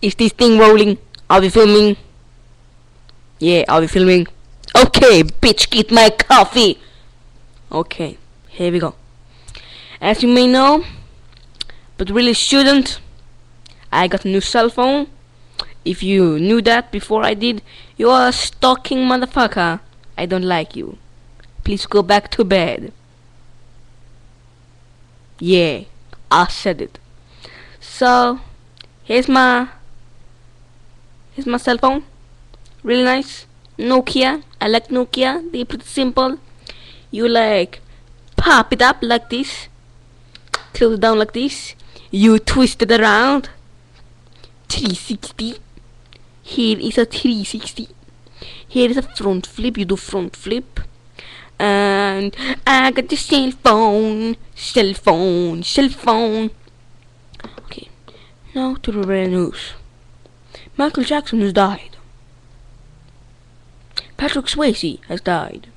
Is this thing rolling? Are we filming? Yeah, are we filming? Okay, bitch, get my coffee. Okay, here we go. As you may know, but really shouldn't, I got a new cell phone. If you knew that before I did, you are a stalking motherfucker. I don't like you. Please go back to bed. Yeah, I said it. So, here's my cell phone. Really nice. Nokia. I like Nokia. They're pretty simple. You like pop it up like this, close it down like this. You twist it around. 360. Here is a 360. Here is a front flip. You do front flip. And I got the cell phone. Okay, now to the real news. Michael Jackson has died. Patrick Swayze has died.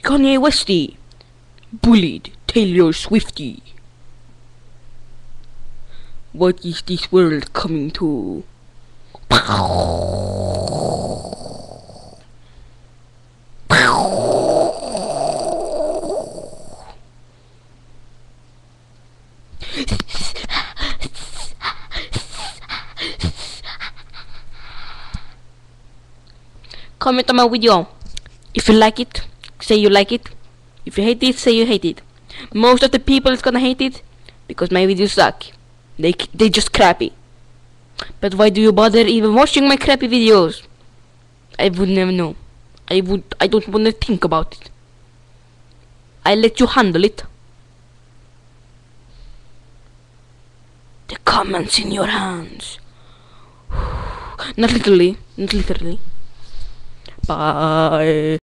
Kanye Westy bullied Taylor Swifty. What is this world coming to? Comment on my video. If you like it, say you like it. If you hate it, say you hate it. Most of the people is gonna hate it because my videos suck. They just crappy. But why do you bother even watching my crappy videos? I would never know. I don't wanna think about it. I let you handle it. The comments in your hands. Not literally. Bye.